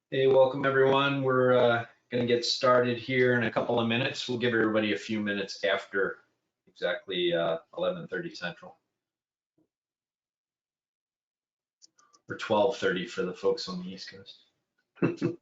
Hey, welcome everyone. We're going to get started here in a couple of minutes. We'll give everybody a few minutes after exactly 11:30 Central, or 12:30 for the folks on the East Coast.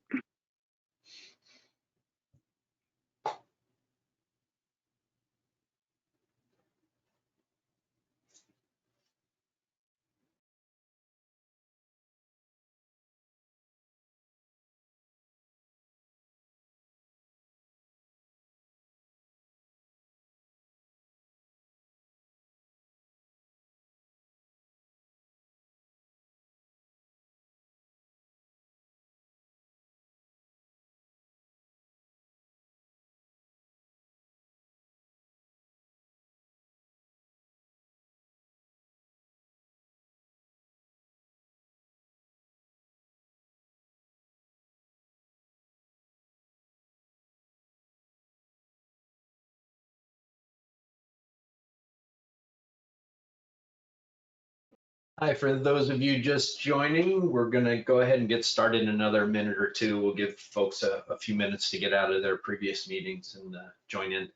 Hi, for those of you just joining, we're going to go ahead and get started in another minute or two. We'll give folks a few minutes to get out of their previous meetings and join in.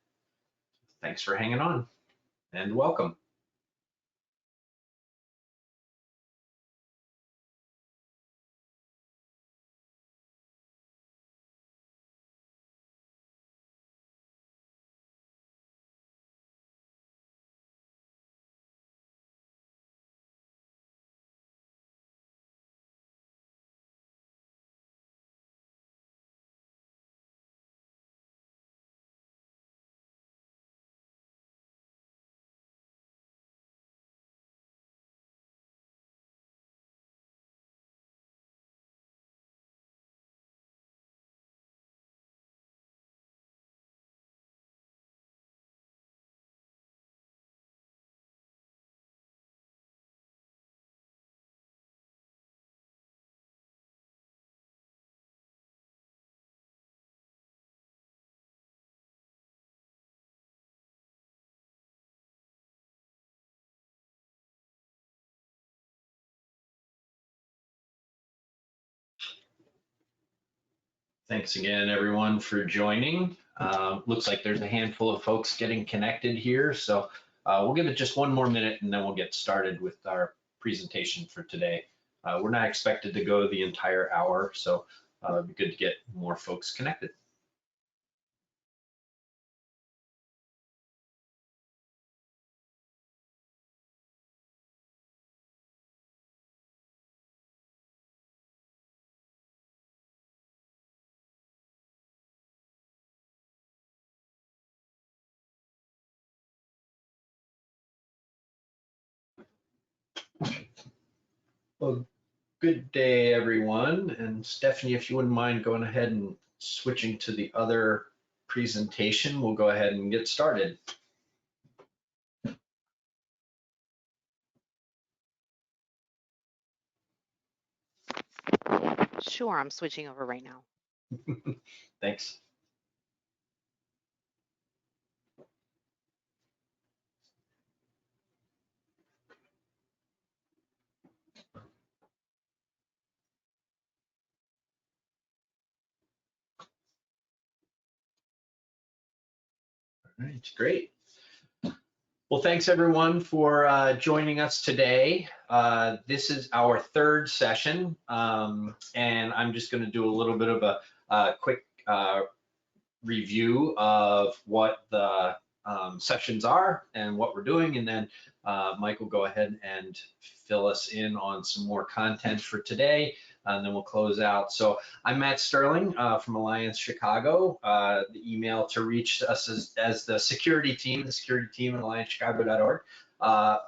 Thanks for hanging on and welcome. Thanks again, everyone, for joining. Looks like there's a handful of folks getting connected here, so we'll give it just one more minute and then we'll get started with our presentation for today. We're not expected to go the entire hour, so it'd be good to get more folks connected. Well, good day, everyone. And Stephanie, if you wouldn't mind going ahead and switching to the other presentation, we'll go ahead and get started. Sure, I'm switching over right now. Thanks. All right, great. Well, thanks everyone for joining us today. This is our third session, and I'm just going to do a little bit of a quick review of what the sessions are and what we're doing, and then Mike will go ahead and fill us in on some more content for today, and then we'll close out. So I'm Matt Sterling from Alliance Chicago. The email to reach us is as the security team at alliancechicago.org.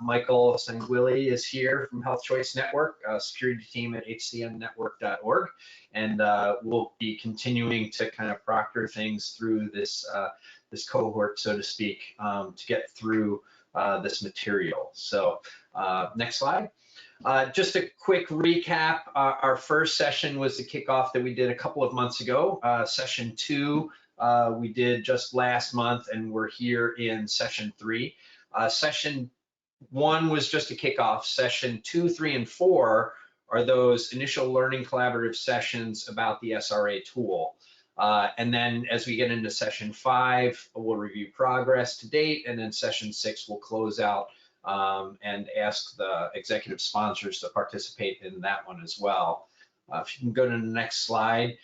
Michael Sanguilli is here from Health Choice Network, security team at hcmnetwork.org. And we'll be continuing to kind of proctor things through this this cohort, so to speak, to get through this material. So next slide. Just a quick recap. Our first session was the kickoff that we did a couple of months ago. Session 2 we did just last month, and we're here in session 3. Session 1 was just a kickoff. Session 2, 3, and 4 are those initial learning collaborative sessions about the SRA tool. And then as we get into session 5, we'll review progress to date, and then session 6 we'll close out and ask the executive sponsors to participate in that one as well. If you can go to the next slide.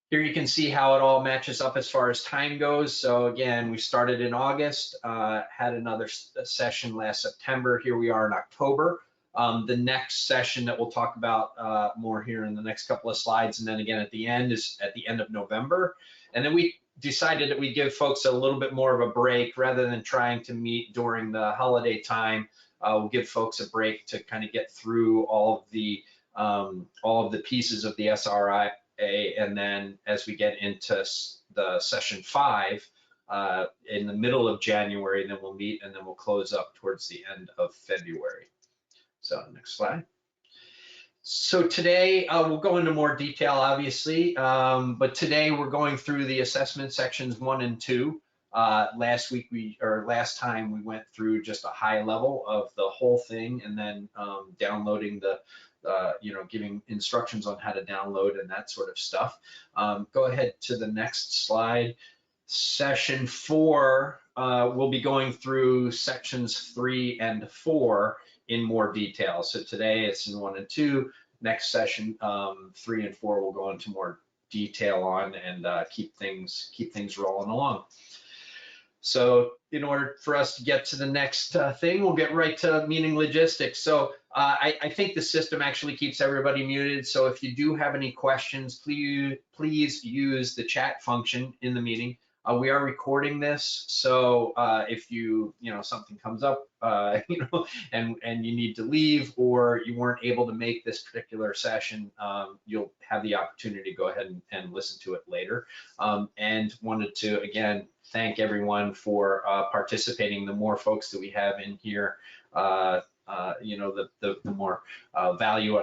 Here you can see how it all matches up as far as time goes. So again, we started in August, had another session last September. Here we are in October. The next session that we'll talk about more here in the next couple of slides, and then again at the end, is at the end of November. And then we decided that we'd give folks a little bit more of a break rather than trying to meet during the holiday time. We'll give folks a break to kind of get through all of the pieces of the SRA. And then as we get into the session 5 in the middle of January, then we'll meet and then we'll close up towards the end of February. So next slide. So today we'll go into more detail, obviously, but today we're going through the assessment sections 1 and 2. Last time we went through just a high level of the whole thing, and then downloading the giving instructions on how to download and that sort of stuff. Go ahead to the next slide. Session 4, we'll be going through sections 3 and 4 in more detail. So today it's in 1 and 2. Next session, 3 and 4, we'll go into more detail on and keep things rolling along. So in order for us to get to the next thing, we'll get right to meeting logistics. So I think the system actually keeps everybody muted. So if you do have any questions, please use the chat function in the meeting. We are recording this, so if something comes up, and you need to leave or you weren't able to make this particular session, you'll have the opportunity to go ahead and listen to it later. And wanted to again thank everyone for participating. The more folks that we have in here, the more value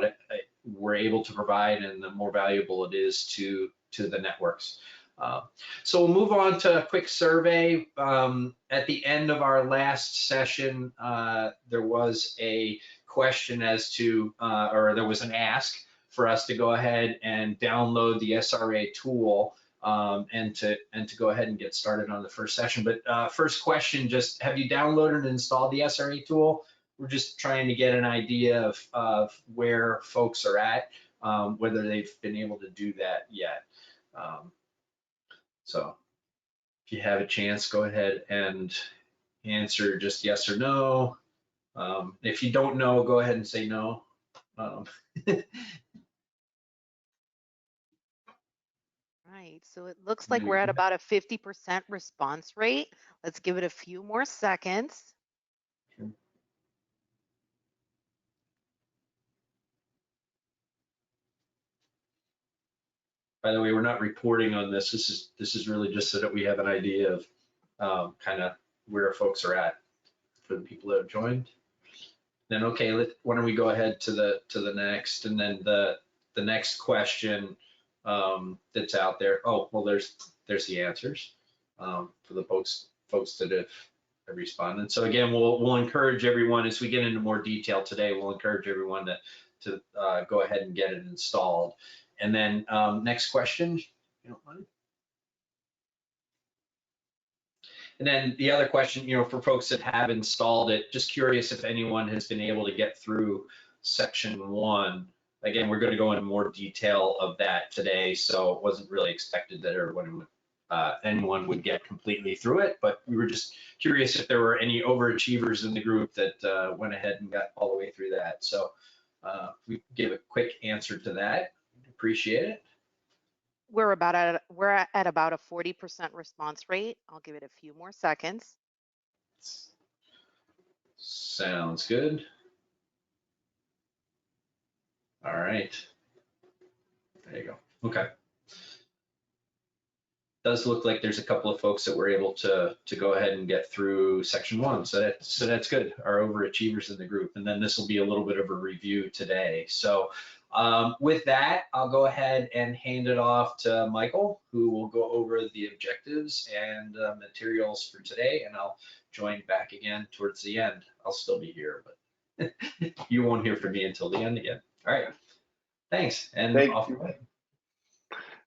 we're able to provide, and the more valuable it is to the networks. So we'll move on to a quick survey. At the end of our last session, there was a question as to, or there was an ask for us to go ahead and download the SRA tool and to go ahead and get started on the first session. But first question, just have you downloaded and installed the SRA tool? We're just trying to get an idea of where folks are at, whether they've been able to do that yet. So if you have a chance, go ahead and answer just yes or no. If you don't know, go ahead and say no. Right, so it looks like we're at about a 50% response rate. Let's give it a few more seconds. By the way, we're not reporting on this. This is really just so that we have an idea of kind of where folks are at for the people that have joined. Then okay, why don't we go ahead to the next, and then the next question that's out there. Oh, well, there's the answers for the folks that have responded. So again, we'll encourage everyone as we get into more detail today. We'll encourage everyone to go ahead and get it installed. And then next question, if you don't mind. And then the other question, for folks that have installed it, just curious if anyone has been able to get through section 1. Again, we're going to go into more detail of that today, so it wasn't really expected that anyone would get completely through it, but we were just curious if there were any overachievers in the group that went ahead and got all the way through that. So we give a quick answer to that. Appreciate it. We're at about a 40% response rate. I'll give it a few more seconds. Sounds good. All right. There you go. Okay. Does look like there's a couple of folks that were able to go ahead and get through section 1. So that's good. Our overachievers in the group. And then this will be a little bit of a review today. So with that, I'll go ahead and hand it off to Michael, who will go over the objectives and materials for today. And I'll join back again towards the end. I'll still be here, but you won't hear from me until the end again. All right, thanks, and Thank off you. your way.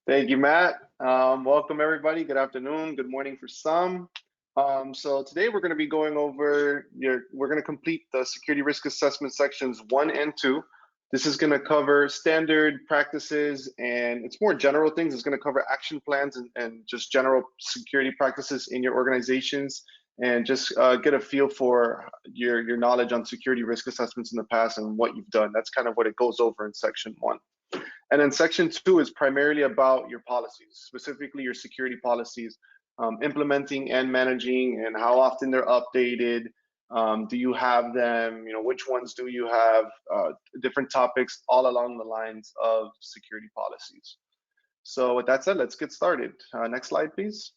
Thank you, Matt. Welcome, everybody. Good afternoon, good morning for some. So today we're going to be going over we're going to complete the security risk assessment sections 1 and 2. This is going to cover standard practices, and it's more general things. It's going to cover action plans and just general security practices in your organizations, and just get a feel for your knowledge on security risk assessments in the past and what you've done. That's kind of what it goes over in section 1. And then section 2 is primarily about your policies, specifically your security policies, implementing and managing, and how often they're updated. Do you have them? Which ones do you have? Different topics all along the lines of security policies. So with that said, let's get started. Next slide, please.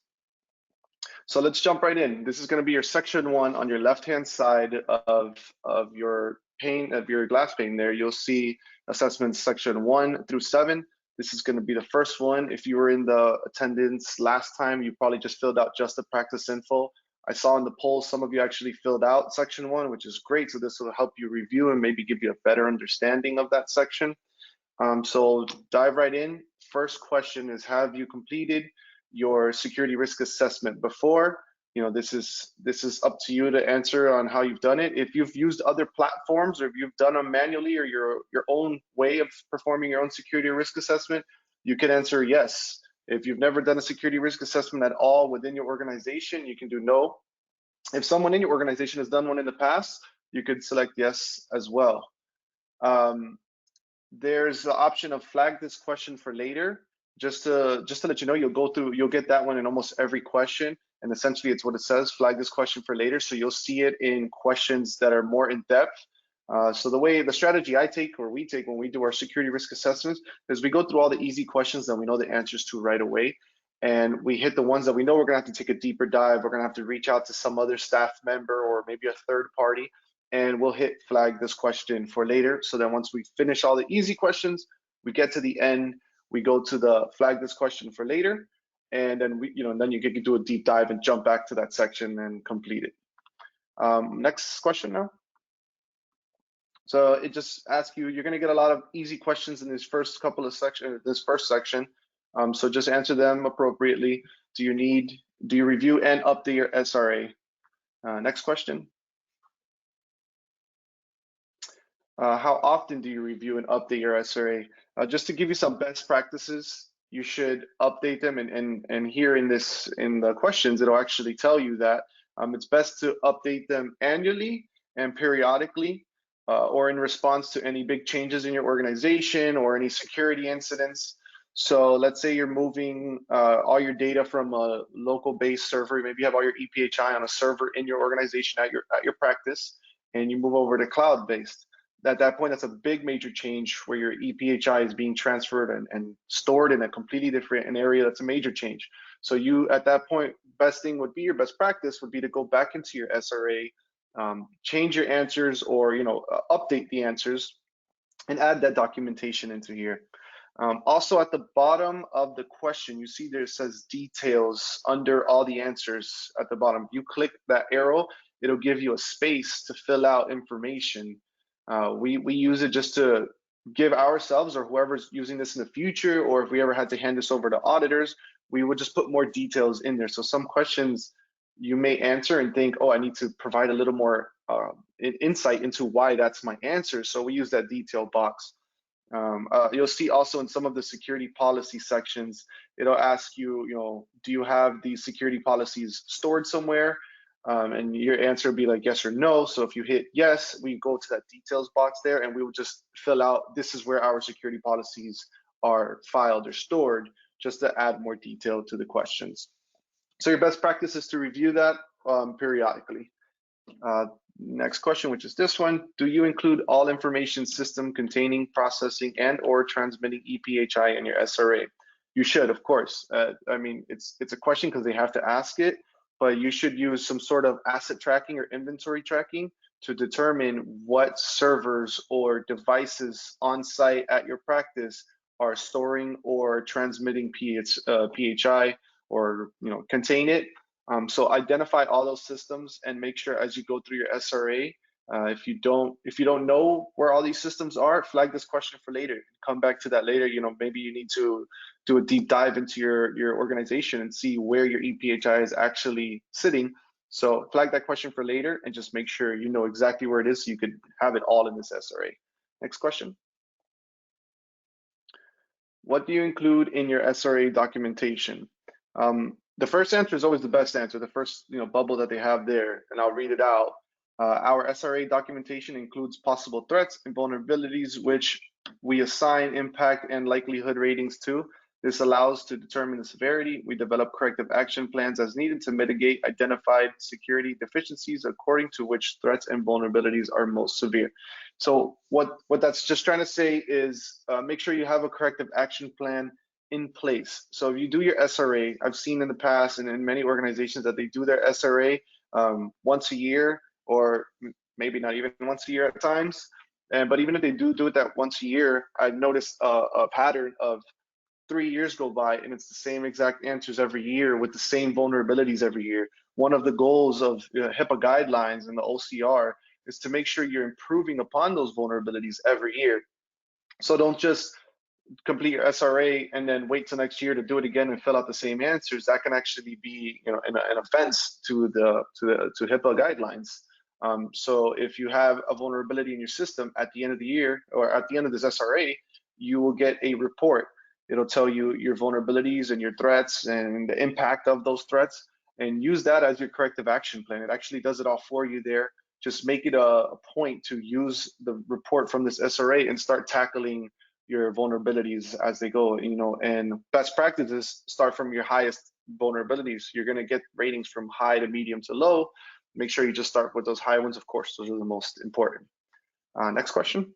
So let's jump right in. This is going to be your section 1 on your left-hand side of your pane, of your glass pane there. You'll see assessments section 1 through 7. This is going to be the first one. If you were in the attendance last time, you probably just filled out just the practice info. I saw in the poll some of you actually filled out section 1, which is great. So this will help you review and maybe give you a better understanding of that section. So dive right in. First question is, have you completed your security risk assessment before? This is up to you to answer on how you've done it. If you've used other platforms, or if you've done them manually, or your own way of performing your own security risk assessment, you can answer yes. If you've never done a security risk assessment at all within your organization, you can do no. If someone in your organization has done one in the past, you could select yes as well. There's the option of flag this question for later. Just to let you know, you'll get that one in almost every question, and essentially it's what it says: flag this question for later. So you'll see it in questions that are more in depth. So the strategy we take when we do our security risk assessments is we go through all the easy questions that we know the answers to right away, and we hit the ones that we know we're gonna have to take a deeper dive. We're gonna have to reach out to some other staff member or maybe a third party, and we'll hit flag this question for later. So then once we finish all the easy questions, we get to the end, we go to the flag this question for later, and then then you can do a deep dive and jump back to that section and complete it. Next question now. So it just asks you, you're gonna get a lot of easy questions in this first couple of this first section. So just answer them appropriately. Do you review and update your SRA? Next question. How often do you review and update your SRA? Just to give you some best practices, you should update them, and here in the questions, it'll actually tell you that it's best to update them annually and periodically, or in response to any big changes in your organization or any security incidents. So let's say you're moving all your data from a local based server. Maybe you have all your EPHI on a server in your organization at your practice, and you move over to cloud based. At that point, that's a big major change where your EPHI is being transferred and stored in a completely different area. That's a major change. So you, at that point, your best practice would be to go back into your SRA, change your answers, or update the answers and add that documentation into here. Also at the bottom of the question, you see there it says details under all the answers at the bottom. You click that arrow, it'll give you a space to fill out information. We use it just to give ourselves, or whoever's using this in the future, or if we ever had to hand this over to auditors, we would just put more details in there. So some questions you may answer and think, oh, I need to provide a little more insight into why that's my answer. So we use that detail box. You'll see also in some of the security policy sections, it'll ask you, do you have these security policies stored somewhere? And your answer would be like yes or no. So if you hit yes, we go to that details box there, and we will just fill out, this is where our security policies are filed or stored, just to add more detail to the questions. So your best practice is to review that periodically. Next question, which is this one: do you include all information system containing, processing, and or transmitting EPHI in your SRA? You should, of course. I mean, it's a question because they have to ask it, but you should use some sort of asset tracking or inventory tracking to determine what servers or devices on site at your practice are storing or transmitting PHI, or contain it. So identify all those systems and make sure as you go through your SRA, If you don't know where all these systems are, flag this question for later. Come back to that later. Maybe you need to do a deep dive into your organization and see where your EPHI is actually sitting. So flag that question for later and just make sure you know exactly where it is so you could have it all in this SRA. Next question. What do you include in your SRA documentation? The first answer is always the best answer, the first bubble that they have there, and I'll read it out. Our SRA documentation includes possible threats and vulnerabilities, which we assign impact and likelihood ratings to. This allows to determine the severity. We develop corrective action plans as needed to mitigate identified security deficiencies according to which threats and vulnerabilities are most severe. So what that's just trying to say is make sure you have a corrective action plan in place. So if you do your SRA, I've seen in the past and in many organizations that they do their SRA once a year, or maybe not even once a year at times. But even if they do it that once a year, I've noticed a pattern of 3 years go by and it's the same exact answers every year with the same vulnerabilities every year. One of the goals of HIPAA guidelines and the OCR is to make sure you're improving upon those vulnerabilities every year. So don't just complete your SRA and then wait till next year to do it again and fill out the same answers. That can actually be an offense to HIPAA guidelines. So if you have a vulnerability in your system at the end of the year or at the end of this SRA, you will get a report. It'll tell you your vulnerabilities and your threats and the impact of those threats, and use that as your corrective action plan. It actually does it all for you there. Just make it a point to use the report from this SRA and start tackling your vulnerabilities as they go. And best practices start from your highest vulnerabilities. You're going to get ratings from high to medium to low. Make sure you just start with those high ones. Of course, those are the most important. Next question.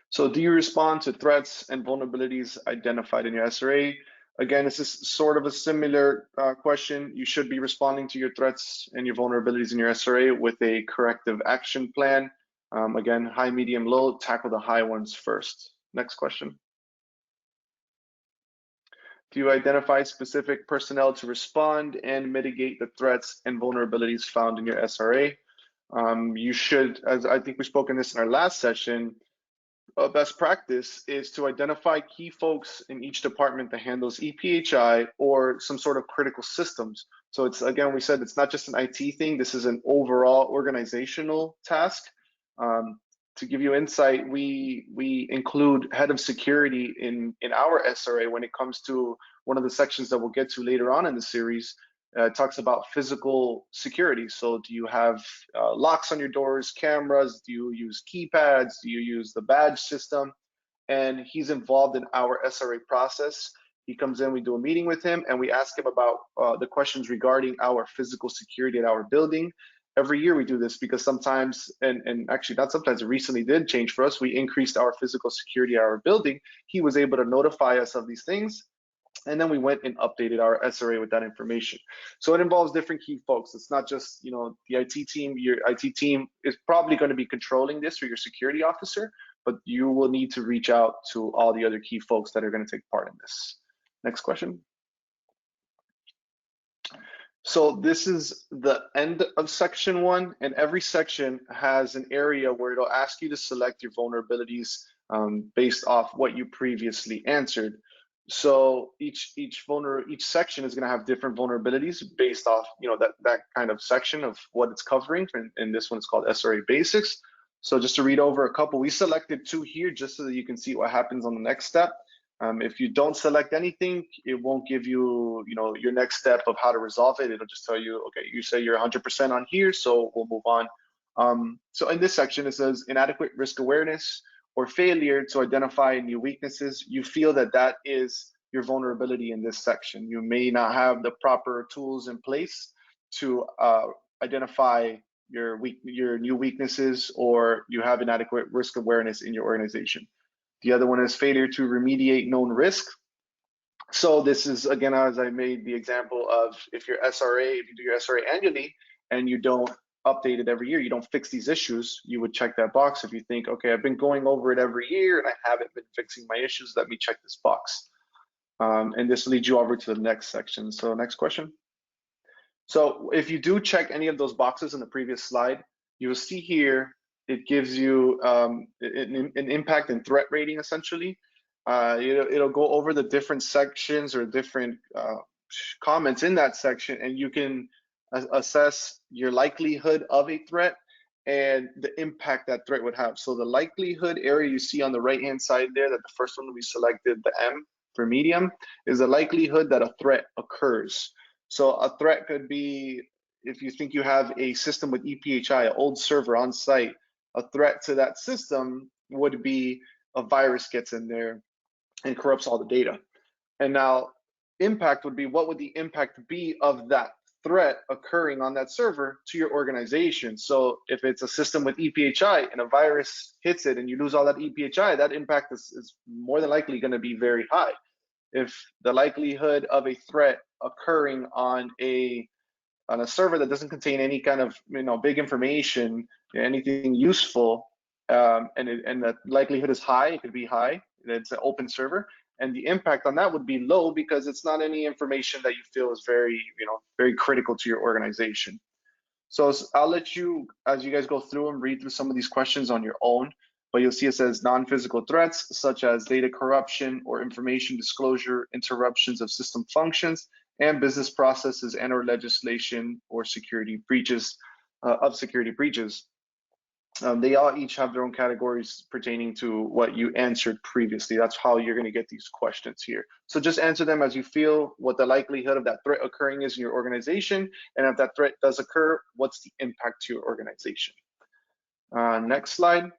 So do you respond to threats and vulnerabilities identified in your SRA? Again, this is sort of a similar question. You should be responding to your threats and your vulnerabilities in your SRA with a corrective action plan. Again, high, medium, low, tackle the high ones first. Next question. Do you identify specific personnel to respond and mitigate the threats and vulnerabilities found in your SRA? You should, as I think we spoke in this in our last session, best practice is to identify key folks in each department that handles EPHI or some sort of critical systems. So it's, again, we said it's not just an IT thing. This is an overall organizational task. To give you insight, we include head of security in our SRA when it comes to one of the sections that we'll get to later on in the series. It talks about physical security. So do you have locks on your doors, cameras? Do you use keypads? Do you use the badge system? And he's involved in our SRA process. He comes in, we do a meeting with him, and we ask him about the questions regarding our physical security at our building. Every year we do this because sometimes, and actually not sometimes, it recently did change for us. We increased our physical security at our building. He was able to notify us of these things. And then we went and updated our SRA with that information. So it involves different key folks. It's not just the IT team. Your IT team is probably going to be controlling this, or your security officer, but you will need to reach out to all the other key folks that are going to take part in this. Next question. So this is the end of section 1, and every section has an area where it'll ask you to select your vulnerabilities based off what you previously answered. So each section is going to have different vulnerabilities based off that kind of section of what it's covering. And this one is called SRA Basics. So just to read over a couple, we selected 2 here just so that you can see what happens on the next step. If you don't select anything, it won't give you your next step of how to resolve it. It'll just tell you, okay, you say you're 100% on here, so we'll move on. So in this section, it says inadequate risk awareness or failure to identify new weaknesses. You feel that is your vulnerability in this section. You may not have the proper tools in place to identify your new weaknesses, or you have inadequate risk awareness in your organization. The other one is failure to remediate known risk. So this is, again, as I made the example of, if you do your SRA annually and you don't update it every year, you don't fix these issues, you would check that box. If you think, okay, I've been going over it every year and I haven't been fixing my issues, let me check this box. And this leads you over to the next section. So next question. So if you do check any of those boxes in the previous slide, you will see here, it gives you an impact and threat rating, essentially. It'll go over the different sections or different comments in that section, and you can assess your likelihood of a threat and the impact that threat would have. So the likelihood area you see on the right-hand side there, that the first one we selected, the M for medium, is the likelihood that a threat occurs. So a threat could be, if you think you have a system with EPHI, an old server on site, a threat to that system would be a virus gets in there and corrupts all the data. And now impact would be, what would the impact be of that threat occurring on that server to your organization? So if it's a system with EPHI and a virus hits it and you lose all that EPHI, that impact is more than likely going to be very high. If the likelihood of a threat occurring on a server that doesn't contain any kind of big information, anything useful, and the likelihood is high, it could be high, it's an open server, and the impact on that would be low because it's not any information that you feel is very critical to your organization. So I'll let you, as you guys go through and read through some of these questions on your own, but you'll see it says non-physical threats such as data corruption or information disclosure, interruptions of system functions and business processes and or legislation or security breaches security breaches. They all each have their own categories pertaining to what you answered previously. That's how you're going to get these questions here. So just answer them as you feel, what the likelihood of that threat occurring is in your organization, and if that threat does occur, what's the impact to your organization. Next slide.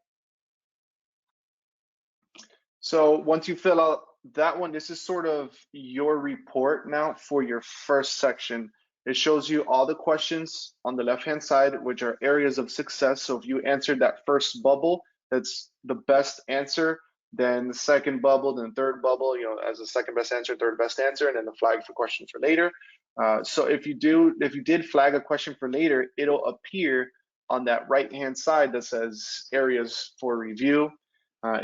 So once you fill out that one, this is sort of your report now for your first section. It shows you all the questions on the left-hand side, which are areas of success. So if you answered that first bubble, that's the best answer. Then the second bubble, then the third bubble, as the second best answer, third best answer, and then the flag for questions for later. So if you did flag a question for later, it'll appear on that right-hand side that says areas for review.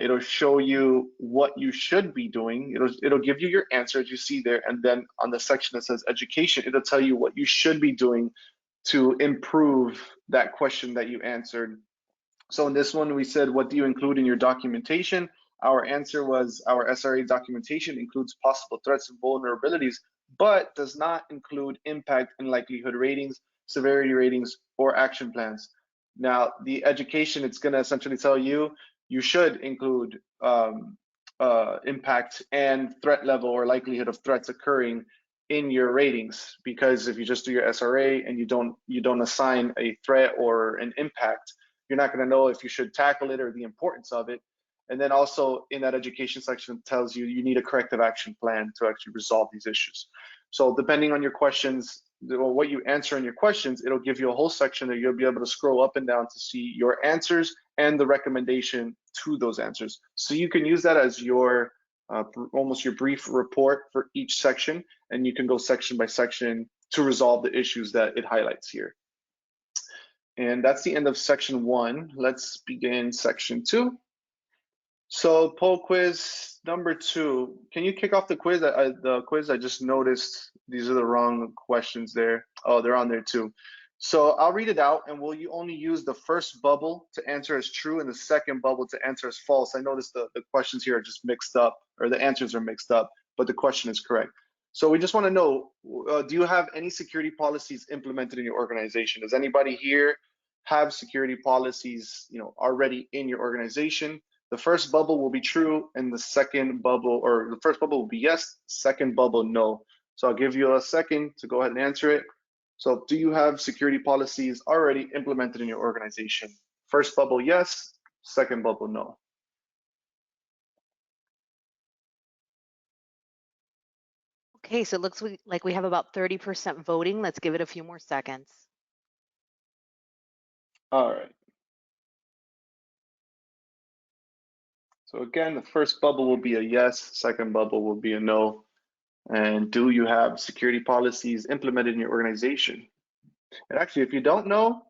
It'll show you what you should be doing. It'll give you your answer as you see there, and then on the section that says education, it'll tell you what you should be doing to improve that question that you answered. So in this one, we said, what do you include in your documentation? Our answer was, our SRA documentation includes possible threats and vulnerabilities, but does not include impact and likelihood ratings, severity ratings, or action plans. Now, the education, it's going to essentially tell you, you should include impact and threat level or likelihood of threats occurring in your ratings, because if you just do your SRA and you don't assign a threat or an impact, you're not going to know if you should tackle it or the importance of it. And then also in that education section, it tells you you need a corrective action plan to actually resolve these issues. So depending on your questions, or what you answer in your questions, it'll give you a whole section that you'll be able to scroll up and down to see your answers and the recommendation to those answers. So you can use that as your almost your brief report for each section, and you can go section by section to resolve the issues that it highlights here. And that's the end of section 1. Let's begin section 2. So poll quiz number 2. Can you kick off the quiz? The quiz, I just noticed these are the wrong questions there. Oh, they're on there too. So I'll read it out, and will you only use the first bubble to answer as true and the second bubble to answer as false? I noticed the questions here are just mixed up, or the answers are mixed up, but the question is correct. So we just want to know, do you have any security policies implemented in your organization? Does anybody here have security policies, already in your organization? The first bubble will be true, and the second bubble, or the first bubble will be yes, second bubble no. So I'll give you a second to go ahead and answer it. So do you have security policies already implemented in your organization? First bubble yes, second bubble no. Okay, so it looks like we have about 30% voting. Let's give it a few more seconds. All right. So again, the first bubble will be a yes, second bubble will be a no. And do you have security policies implemented in your organization? And actually, if you don't know,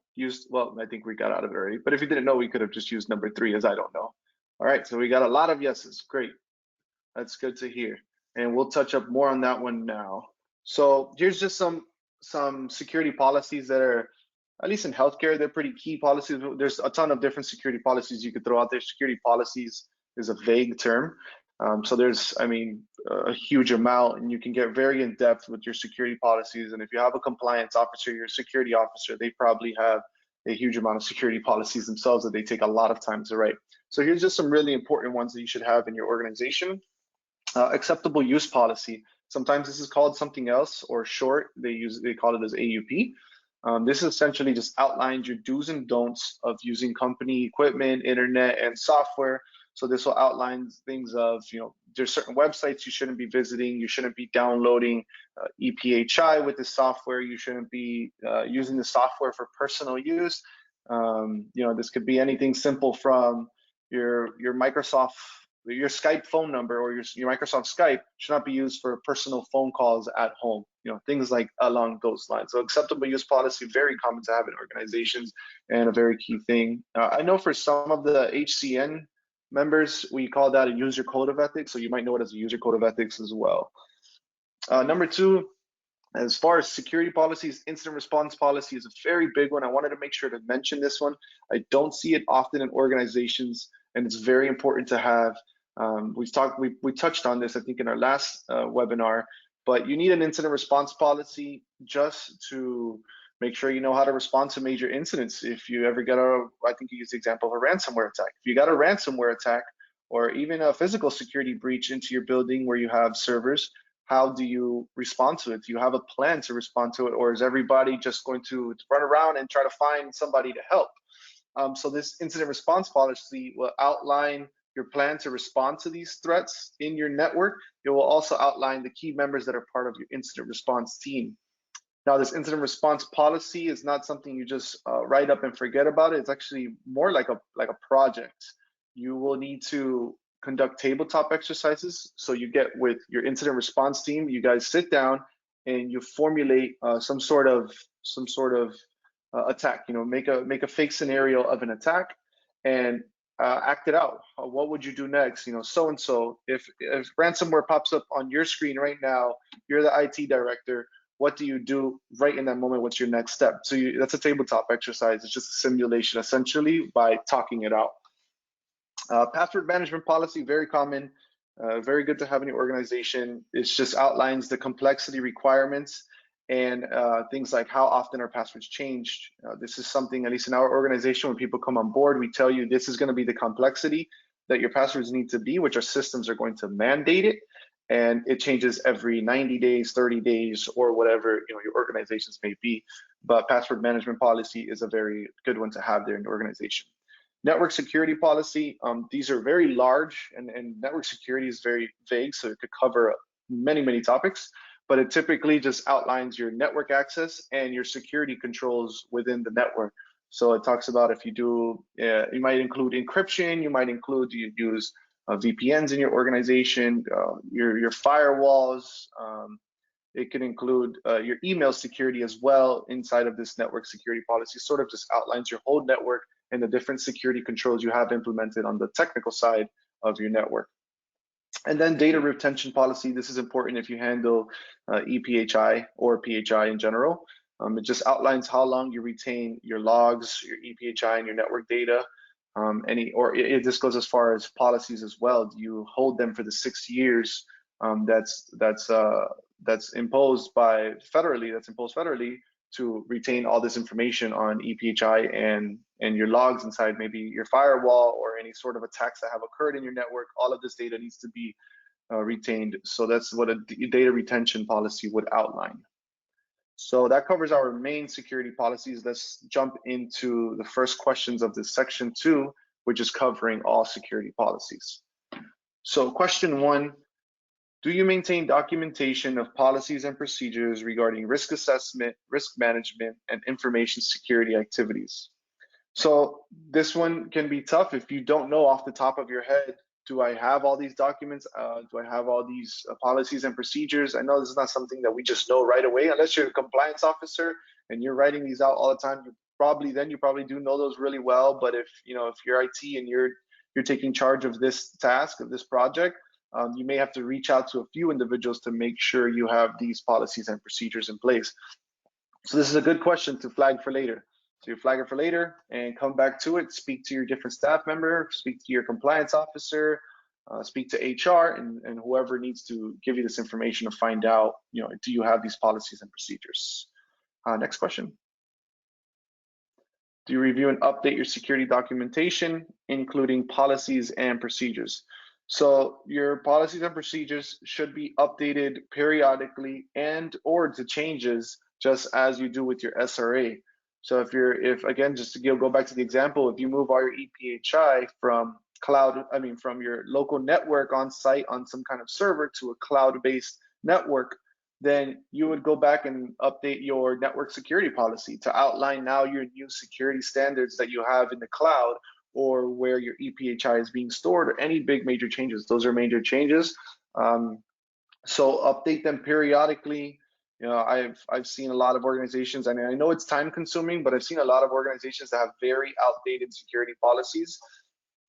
well, I think we got out of it already, but if you didn't know, we could have just used number 3 as I don't know. All right, so we got a lot of yeses, great. That's good to hear. And we'll touch up more on that one now. So here's just some security policies that are at least in healthcare, they're pretty key policies. There's a ton of different security policies you could throw out there. Security policies is a vague term. So there's, I mean, a huge amount, and you can get very in depth with your security policies. And if you have a compliance officer, your security officer, they probably have a huge amount of security policies themselves that they take a lot of time to write. So here's just some really important ones that you should have in your organization. Acceptable use policy. Sometimes this is called something else, or short, they call it as AUP. This essentially just outlines your do's and don'ts of using company equipment, internet, and software. So this will outline things of, there's certain websites you shouldn't be visiting, you shouldn't be downloading EPHI with the software, you shouldn't be using the software for personal use. This could be anything simple from your Skype phone number, or your Microsoft Skype should not be used for personal phone calls at home, things like along those lines. So acceptable use policy, very common to have in organizations and a very key thing. I know for some of the HCN members, we call that a user code of ethics. So you might know it as a user code of ethics as well. Number two, as far as security policies, incident response policy is a very big one. I wanted to make sure to mention this one. I don't see it often in organizations, and it's very important to have. We touched on this, I think, in our last webinar, but you need an incident response policy just to make sure you know how to respond to major incidents. If you ever get I think you used the example of a ransomware attack. If you got a ransomware attack, or even a physical security breach into your building where you have servers, how do you respond to it? Do you have a plan to respond to it, or is everybody just going to run around and try to find somebody to help? So this incident response policy will outline your plan to respond to these threats in your network. It will also outline the key members that are part of your incident response team. Now, this incident response policy is not something you just write up and forget about it. It's actually more like a project. You will need to conduct tabletop exercises. So you get with your incident response team, you guys sit down and you formulate some sort of attack. Make a fake scenario of an attack and act it out. What would you do next? So and so. If ransomware pops up on your screen right now, you're the IT director. What do you do right in that moment? What's your next step? So that's a tabletop exercise. It's just a simulation, essentially, by talking it out. Password management policy, very common, very good to have in your organization. It just outlines the complexity requirements and things like how often are passwords changed. This is something, at least in our organization, when people come on board, we tell you this is going to be the complexity that your passwords need to be, which our systems are going to mandate it. And it changes every 90 days, 30 days, or whatever your organizations may be. But password management policy is a very good one to have there in the organization. Network security policy, these are very large, and network security is very vague, so it could cover many, many topics, but it typically just outlines your network access and your security controls within the network. So it talks about if you do, you might include encryption, you might include, you use VPNs in your organization, your firewalls. It can include your email security as well inside of this network security policy. Sort of just outlines your whole network and the different security controls you have implemented on the technical side of your network. And then data retention policy. This is important if you handle EPHI or PHI in general. It just outlines how long you retain your logs, your EPHI, and your network data. This goes as far as policies as well. Do you hold them for the 6 years that's imposed federally to retain all this information on EPHI and your logs inside maybe your firewall or any sort of attacks that have occurred in your network? All of this data needs to be retained. So that's what a data retention policy would outline. So that covers our main security policies. Let's jump into the first questions of this section 2, which is covering all security policies. So question 1, do you maintain documentation of policies and procedures regarding risk assessment, risk management, and information security activities? So this one can be tough if you don't know off the top of your head, do I have all these documents? Do I have all these policies and procedures? I know this is not something that we just know right away, unless you're a compliance officer and you're writing these out all the time. You probably do know those really well. But if you're IT and you're taking charge of this task, of this project, you may have to reach out to a few individuals to make sure you have these policies and procedures in place. So this is a good question to flag for later. So you flag it for later and come back to it, speak to your different staff member, speak to your compliance officer, speak to HR and whoever needs to give you this information to find out, do you have these policies and procedures? Next question. Do you review and update your security documentation, including policies and procedures? So your policies and procedures should be updated periodically and or to changes just as you do with your SRA. So if again, just to go back to the example, if you move all your EPHI from from your local network on site on some kind of server to a cloud-based network, then you would go back and update your network security policy to outline now your new security standards that you have in the cloud or where your EPHI is being stored or any big major changes. Those are major changes. So update them periodically. I've seen a lot of organizations, I mean, I know it's time consuming, but I've seen a lot of organizations that have very outdated security policies.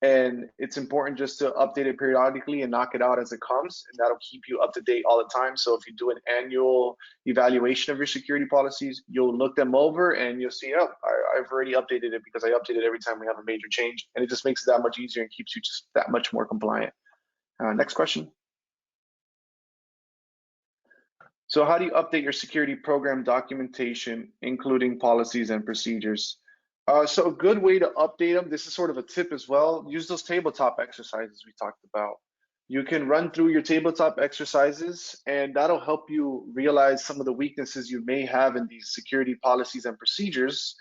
And it's important just to update it periodically and knock it out as it comes, and that'll keep you up to date all the time. So if you do an annual evaluation of your security policies, you'll look them over and you'll see, oh, I've already updated it because I update it every time we have a major change, and it just makes it that much easier and keeps you just that much more compliant. Next question. So how do you update your security program documentation, including policies and procedures? So a good way to update them, this is sort of a tip as well, use those tabletop exercises we talked about. You can run through your tabletop exercises and that'll help you realize some of the weaknesses you may have in these security policies and procedures.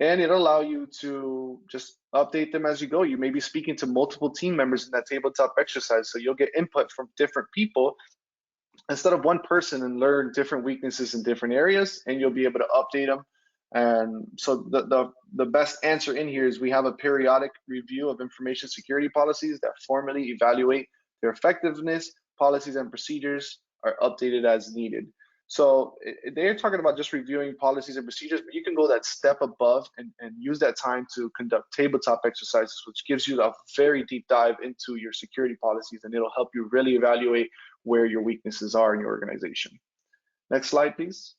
And it'll allow you to just update them as you go. You may be speaking to multiple team members in that tabletop exercise, so you'll get input from different people instead of one person and learn different weaknesses in different areas, and you'll be able to update them. And so the best answer in here is we have a periodic review of information security policies that formally evaluate their effectiveness. Policies and procedures are updated as needed. So they're talking about just reviewing policies and procedures, but you can go that step above and use that time to conduct tabletop exercises, which gives you a very deep dive into your security policies, and it'll help you really evaluate where your weaknesses are in your organization. Next slide, please.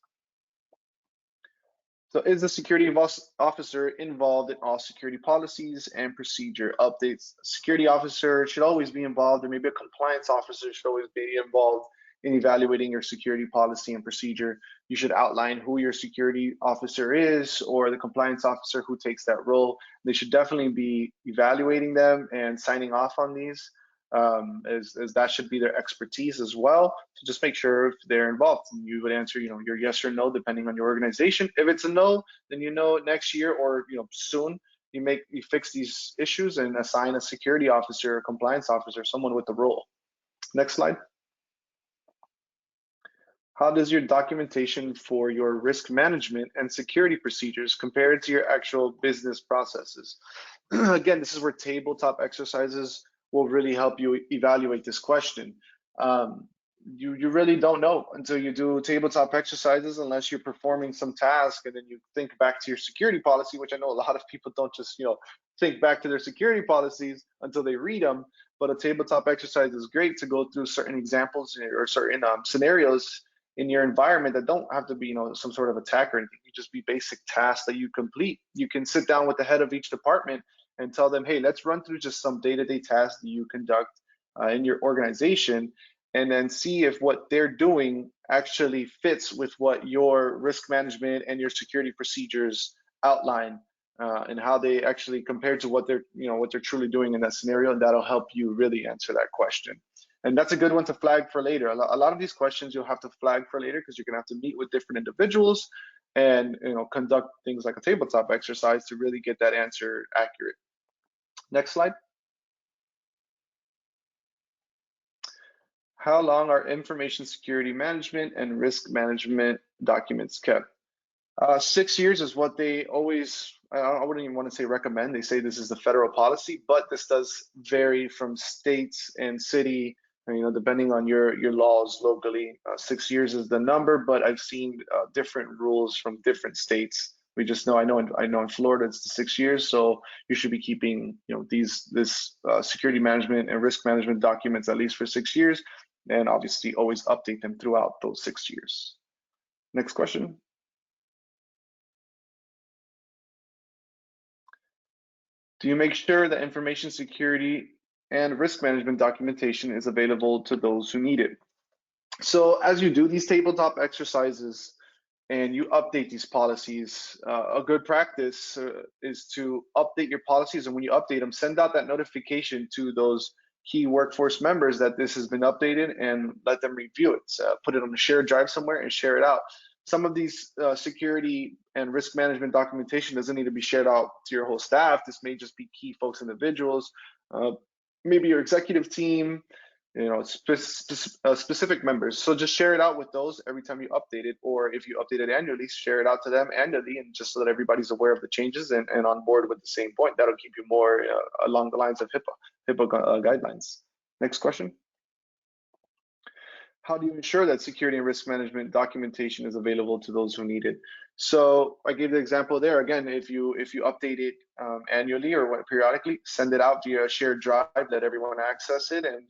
So is the security officer involved in all security policies and procedure updates? A security officer should always be involved, or maybe a compliance officer should always be involved in evaluating your security policy and procedure. You should outline who your security officer is or the compliance officer who takes that role. They should definitely be evaluating them and signing off on these. As that should be their expertise as well. So just make sure if they're involved, and you would answer, your yes or no depending on your organization. If it's a no, then next year or soon you fix these issues and assign a security officer, a compliance officer, someone with the role. Next slide. How does your documentation for your risk management and security procedures compare to your actual business processes? Again, this is where tabletop exercises will really help you evaluate this question. You really don't know until you do tabletop exercises, unless you're performing some task and then you think back to your security policy, which I know a lot of people don't just think back to their security policies until they read them. But a tabletop exercise is great to go through certain examples or certain scenarios in your environment that don't have to be some sort of attack or anything. You just be basic tasks that you complete. You can sit down with the head of each department and tell them, hey, let's run through just some day-to-day tasks that you conduct in your organization, and then see if what they're doing actually fits with what your risk management and your security procedures outline, and how they actually compare to what they're truly doing in that scenario, and that'll help you really answer that question. And that's a good one to flag for later. A lot of these questions you'll have to flag for later because you're gonna have to meet with different individuals and conduct things like a tabletop exercise to really get that answer accurate. Next slide. How long are information security management and risk management documents kept? 6 years is what they always, I wouldn't even want to say recommend. They say this is the federal policy, but this does vary from states and city, depending on your laws locally. 6 years is the number, but I've seen different rules from different states. We just know, I know in Florida it's 6 years, so you should be keeping this security management and risk management documents at least for 6 years, and obviously always update them throughout those 6 years. Next question. Do you make sure that information security and risk management documentation is available to those who need it? So as you do these tabletop exercises and you update these policies, a good practice is to update your policies, and when you update them, send out that notification to those key workforce members that this has been updated and let them review it. Put it on a shared drive somewhere and share it out. Some of these security and risk management documentation doesn't need to be shared out to your whole staff. This may just be key folks, individuals, maybe your executive team, specific members. So just share it out with those every time you update it, or if you update it annually, share it out to them annually, and just so that everybody's aware of the changes and on board with the same point. That'll keep you more along the lines of HIPAA guidelines. Next question. How do you ensure that security and risk management documentation is available to those who need it? So I gave the example there. Again, if you update it annually or periodically, send it out via a shared drive, let everyone access it, and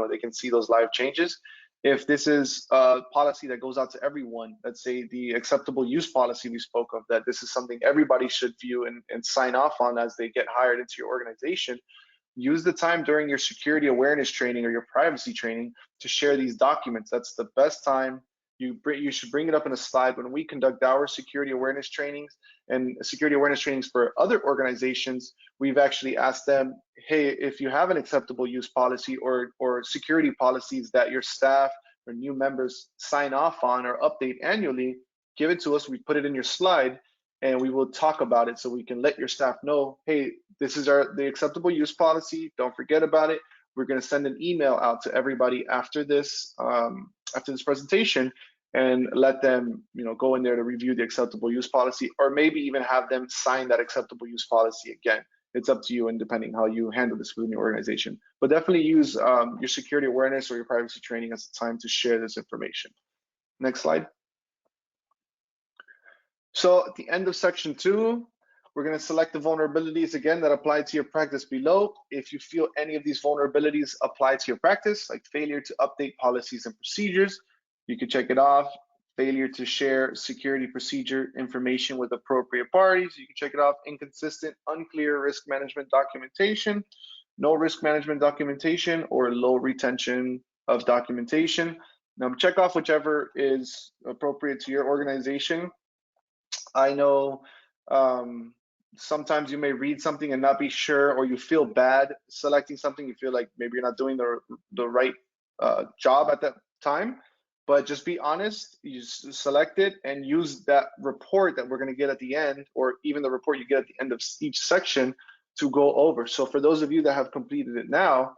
they can see those live changes. If this is a policy that goes out to everyone, let's say the acceptable use policy we spoke of, that this is something everybody should view and sign off on as they get hired into your organization, use the time during your security awareness training or your privacy training to share these documents. That's the best time. You should bring it up in a slide. When we conduct our security awareness trainings and security awareness trainings for other organizations, we've actually asked them, hey, if you have an acceptable use policy or security policies that your staff or new members sign off on or update annually, give it to us. We put it in your slide, and we will talk about it so we can let your staff know, hey, this is the acceptable use policy. Don't forget about it. We're going to send an email out to everybody after this presentation, and let them go in there to review the acceptable use policy, or maybe even have them sign that acceptable use policy again. It's up to you, and depending how you handle this within your organization. But definitely use your security awareness or your privacy training as a time to share this information. Next slide. So at the end of section 2, we're going to select the vulnerabilities again that apply to your practice below. If you feel any of these vulnerabilities apply to your practice, like failure to update policies and procedures, you can check it off. Failure to share security procedure information with appropriate parties, you can check it off. Inconsistent, unclear risk management documentation, no risk management documentation, or low retention of documentation. Now check off whichever is appropriate to your organization. I know sometimes you may read something and not be sure, or you feel bad selecting something. You feel like maybe you're not doing the right job at that time, but just be honest. You select it and use that report that we're going to get at the end, or even the report you get at the end of each section, to go over. So for those of you that have completed it now,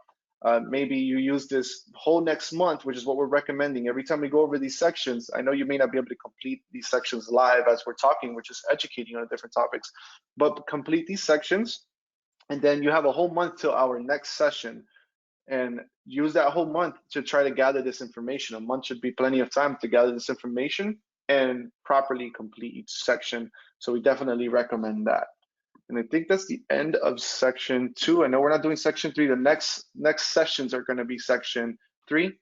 maybe you use this whole next month, which is what we're recommending. Every time we go over these sections, I know you may not be able to complete these sections live as we're talking, which is educating on different topics, but complete these sections, and then you have a whole month till our next session, and use that whole month to try to gather this information. A month should be plenty of time to gather this information and properly complete each section. So we definitely recommend that. And I think that's the end of section 2. I know we're not doing section 3. The next sessions are going to be section 3.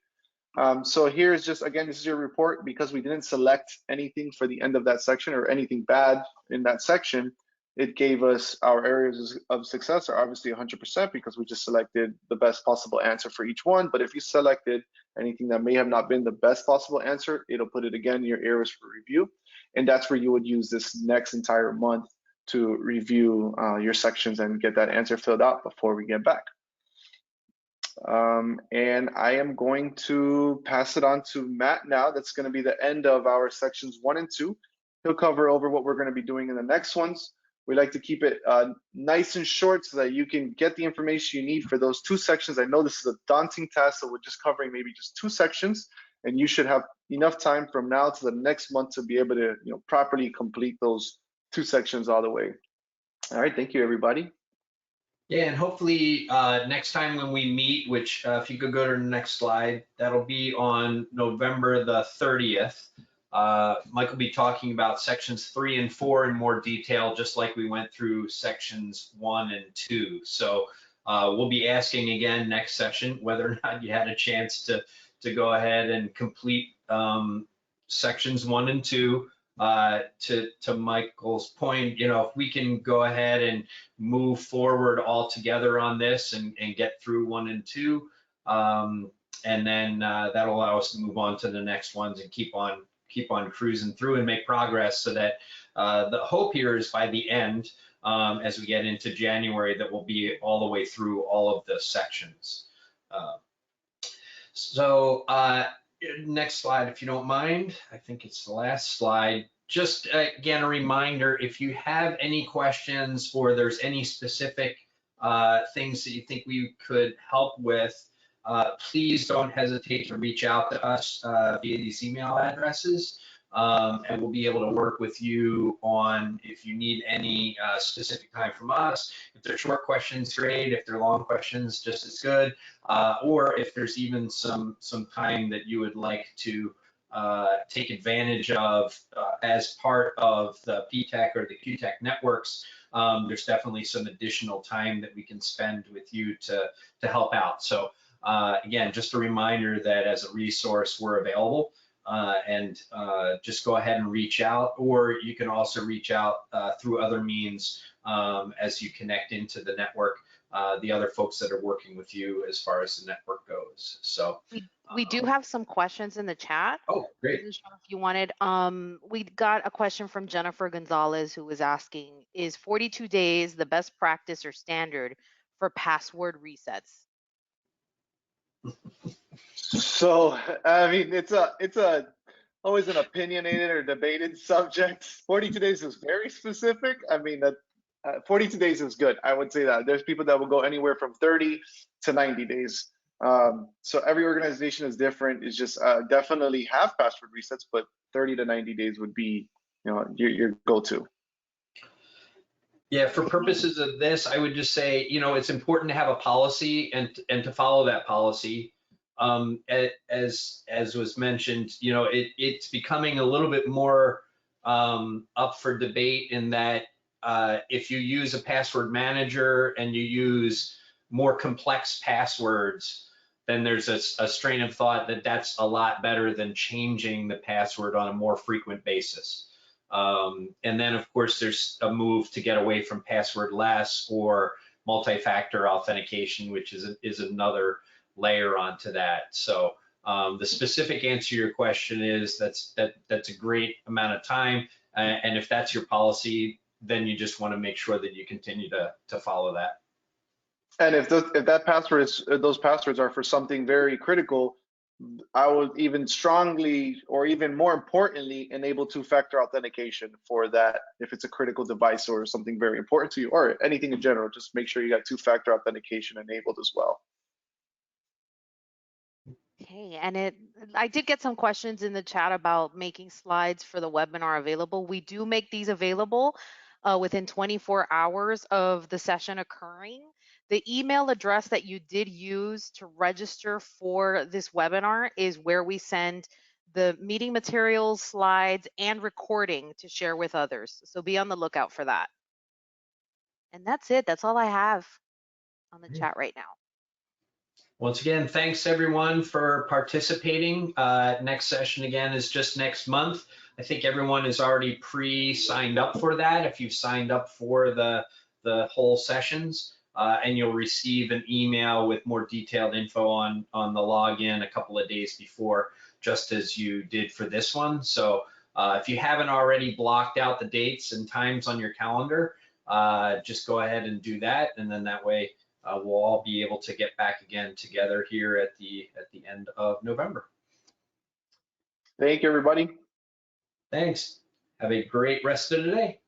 So here's just, again, this is your report. Because we didn't select anything for the end of that section or anything bad in that section, it gave us our areas of success are obviously 100% because we just selected the best possible answer for each one. But if you selected anything that may have not been the best possible answer, it'll put it again in your areas for review. And that's where you would use this next entire month to review your sections and get that answer filled out before we get back. And I am going to pass it on to Matt now. That's going to be the end of our sections 1 and 2. He'll cover over what we're going to be doing in the next ones. We like to keep it nice and short so that you can get the information you need for those 2 sections. I know this is a daunting task, so we're just covering maybe just 2 sections, and you should have enough time from now to the next month to be able to properly complete those 2 sections all the way. All right, thank you, everybody. Yeah, and hopefully next time when we meet, which if you could go to the next slide, that'll be on November the 30th. Mike will be talking about sections 3 and 4 in more detail, just like we went through sections 1 and 2. So we'll be asking again next session whether or not you had a chance to go ahead and complete sections 1 and 2. To Michael's point, if we can go ahead and move forward all together on this and get through 1 and 2, and then that'll allow us to move on to the next ones and keep on cruising through and make progress, so that the hope here is by the end, as we get into January, that we'll be all the way through all of the sections. Next slide, if you don't mind. I think it's the last slide. Just again, a reminder, if you have any questions or there's any specific things that you think we could help with, please don't hesitate to reach out to us via these email addresses, and we'll be able to work with you on if you need any specific time from us. If they're short questions, great. If they're long questions, just as good. Or if there's even some time that you would like to take advantage of as part of the PTEC or the QTEC networks, there's definitely some additional time that we can spend with you to help out. So again, just a reminder that as a resource, we're available, and just go ahead and reach out, or you can also reach out through other means as you connect into the network, the other folks that are working with you as far as the network goes. So we do have some questions in the chat. Oh, great. If you wanted, we got a question from Jennifer Gonzalez, who was asking, is 42 days the best practice or standard for password resets? So, I mean, it's always an opinionated or debated subject. 42 days is very specific. I mean, 42 days is good. I would say that. There's people that will go anywhere from 30 to 90 days. So every organization is different. It's just definitely have password resets, but 30 to 90 days would be, your go-to. Yeah, for purposes of this, I would just say, it's important to have a policy and to follow that policy. As was mentioned, it's becoming a little bit more up for debate in that if you use a password manager and you use more complex passwords, then there's a strain of thought that that's a lot better than changing the password on a more frequent basis. And then, of course, there's a move to get away from passwordless or multi-factor authentication, which is another layer onto that. So the specific answer to your question is that's a great amount of time, and if that's your policy, then you just want to make sure that you continue to follow that. And if those passwords are for something very critical, I would even strongly, or even more importantly, enable two-factor authentication for that. If it's a critical device or something very important to you, or anything in general, just make sure you got two-factor authentication enabled as well. Okay, and I did get some questions in the chat about making slides for the webinar available. We do make these available within 24 hours of the session occurring. The email address that you did use to register for this webinar is where we send the meeting materials, slides, and recording to share with others. So be on the lookout for that. And that's it. That's all I have on the chat right now. Once again, thanks everyone for participating. Next session again is just next month. I think everyone is already pre-signed up for that if you've signed up for the whole sessions, and you'll receive an email with more detailed info on the login a couple of days before, just as you did for this one. So if you haven't already blocked out the dates and times on your calendar, just go ahead and do that, and then that way we'll all be able to get back again together here at the end of November. Thank you, everybody. Thanks. Have a great rest of the day.